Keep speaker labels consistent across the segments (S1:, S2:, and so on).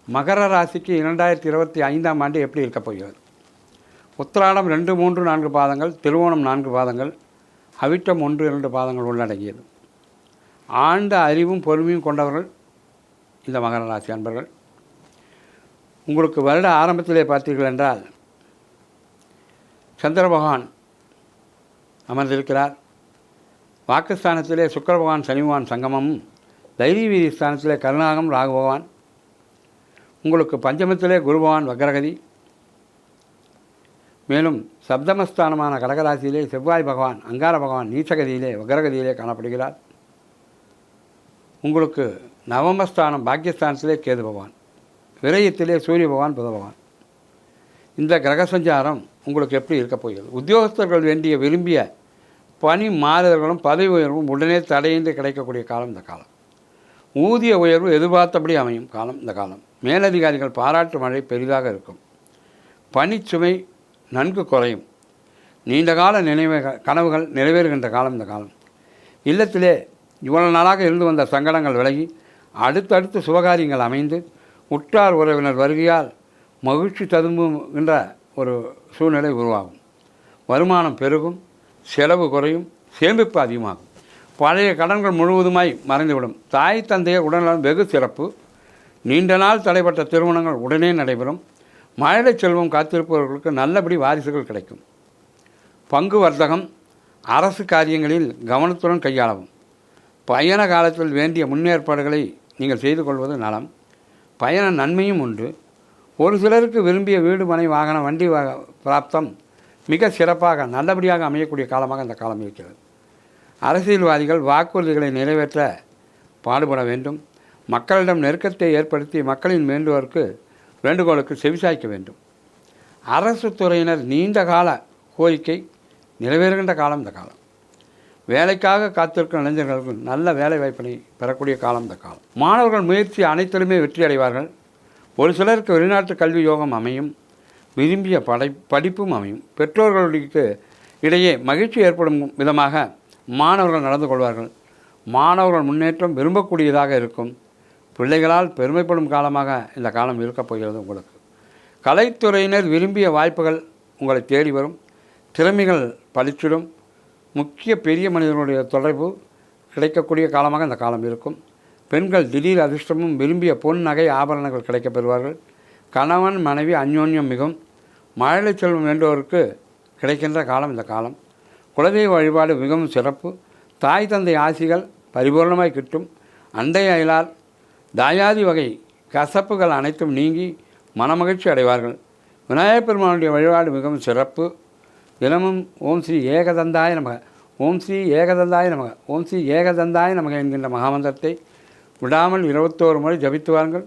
S1: மகர ராசிக்கு 2025ஆம் ஆண்டு எப்படி இருக்கப் போகிறது? உத்திராடம் 2, 3, 4 பாதங்கள், திருவோணம் 4 பாதங்கள், அவிட்டம் 1, 2 பாதங்கள் உள்ளடங்கியது. ஆழ்ந்த அறிவும் பொறுமையும் கொண்டவர்கள் இந்த மகர ராசி அன்பர்கள். உங்களுக்கு வருட ஆரம்பத்திலே பார்த்தீர்கள் என்றால் சந்திர பகவான் அமர்ந்திருக்கிறார். வாக்குஸ்தானத்திலே சுக்கிர பகவான் சனி பகவான் சங்கமமும், தைரிய வீதி ஸ்தானத்திலே கருணாகம் ராகு பகவான், உங்களுக்கு பஞ்சமத்திலே குரு பகவான் வக்ரகதி, மேலும் சப்தமஸ்தானமான கடகராசியிலே செவ்வாய் பகவான் அங்கார பகவான் நீச்சகதியிலே வக்ரகதியிலே காணப்படுகிறார். உங்களுக்கு நவமஸ்தானம் பாக்கியஸ்தானத்திலே கேது பகவான், விரயத்திலே சூரிய பகவான் புத பகவான். இந்த கிரக சஞ்சாரம் உங்களுக்கு எப்படி இருக்கப் போகிறது? உத்தியோகஸ்தர்கள் வேண்டிய விரும்பிய பணி மாறுதல்களும் பதவி உயர்வும் உடனே தடையின்றி கிடைக்கக்கூடிய காலம் இந்த காலம். ஊதிய உயர்வு எதிர்பார்த்தபடி அமையும் காலம் இந்த காலம். மேலதிகாரிகள் பாராட்டு மழை பெரிதாக இருக்கும். பணிச்சுமை நன்கு குறையும். நீண்டகால கனவுகள் நிறைவேறுகின்ற காலம் இந்த காலம். இல்லத்திலே இவ்வளவு நாளாக இருந்து வந்த சங்கடங்கள் விலகி அடுத்தடுத்து சுபகாரியங்கள் அமைந்து உற்றார் உறவினர் வருகையால் மகிழ்ச்சி ததும்புகின்ற ஒரு சூழ்நிலை உருவாகும். வருமானம் பெருகும், செலவு குறையும், சேமிப்பு அதிகமாகும். பழைய கடன்கள் முழுவதுமாய் மறைந்துவிடும். தாய் தந்தையர் உடல்நலம் வெகு சிறப்பு. நீண்ட நாள் தடைப்பட்ட திருமணங்கள் உடனே நடைபெறும். மழலை செல்வம் காத்திருப்பவர்களுக்கு நல்லபடி வாரிசுகள் கிடைக்கும். பங்கு வர்த்தகம், அரசு காரியங்களில் கவனத்துடன் கையாளவும். பயண காலத்தில் வேண்டிய முன்னேற்பாடுகளை நீங்கள் செய்து கொள்வது நலம். பயண நன்மையும் உண்டு. ஒரு சிலருக்கு விரும்பிய வீடு மனை வாகனம் வண்டி பிராப்தம் மிக சிறப்பாக நல்லபடியாக அமையக்கூடிய காலமாக இந்த காலம் இருக்கிறது. அரசியல்வாதிகள் வாக்குறுதிகளை நிறைவேற்ற பாடுபட வேண்டும். மக்களிடம் நெருக்கத்தை ஏற்படுத்தி மக்களின் வேண்டுகோளுக்கு செவிசாய்க்க வேண்டும். அரசு துறையினர் நீண்ட கால கோரிக்கை நிறைவேறுகின்ற காலம் இந்த காலம். வேலைக்காக காத்திருக்கும் இளைஞர்களுக்கு நல்ல வேலை வாய்ப்பினை பெறக்கூடிய காலம் இந்த காலம். மாணவர்கள் முயற்சி அனைத்திலுமே வெற்றி அடைவார்கள். ஒரு சிலருக்கு வெளிநாட்டு கல்வி யோகம் அமையும். விரும்பிய படிப்பும் அமையும். பெற்றோர்களுக்கு இடையே மகிழ்ச்சி ஏற்படும் விதமாக மாணவர்கள் நடந்து கொள்வார்கள். மாணவர்கள் முன்னேற்றம் விரும்பக்கூடியதாக இருக்கும். பிள்ளைகளால் பெருமைப்படும் காலமாக இந்த காலம் இருக்கப் போகிறது உங்களுக்கு. கலைத்துறையினர் விரும்பிய வாய்ப்புகள் உங்களை தேடி வரும். திறமைகள் பளிச்சிடும். முக்கிய பெரிய மனிதர்களுடைய தொடர்பு கிடைக்கக்கூடிய காலமாக இந்த காலம் இருக்கும். பெண்கள் திடீர் அதிர்ஷ்டமும் விரும்பிய பொன் நகை ஆபரணங்கள் கிடைக்கப் பெறுவார்கள். கணவன் மனைவி அந்யோன்யம் மிகும். மழலை செல்வம் வேண்டுவோருக்கு கிடைக்கின்ற காலம் இந்த காலம். குலதெய்வ வழிபாடு மிகவும் சிறப்பு. தாய் தந்தை ஆசிகள் பரிபூர்ணமாய் கிட்டும். அண்டை அயலால் தாயாதி வகை கசப்புகள் அனைத்தும் நீங்கி மனமகிழ்ச்சி அடைவார்கள். விநாயகப் பெருமானுடைய வழிபாடு மிகவும் சிறப்பு. தினமும் ஓம் ஸ்ரீ ஏகதந்தாய நமக, ஓம் ஸ்ரீ ஏகதந்தாய நமக, ஓம் ஸ்ரீ ஏகதந்தாய நமக என்கின்ற மகாமந்திரத்தை விடாமல் 21 முறை ஜபித்து வாருங்கள்.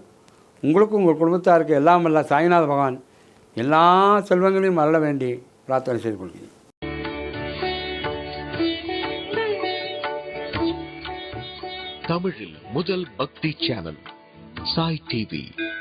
S1: உங்களுக்கும் உங்கள் குடும்பத்தாருக்கு எல்லாம் வல்ல சாய்நாத பகவான் எல்லா செல்வங்களையும் அருள வேண்டி பிரார்த்தனை செய்து கொள்கிறேன்.
S2: தமிழில் முதல் பக்தி சேனல் சாய் டிவி.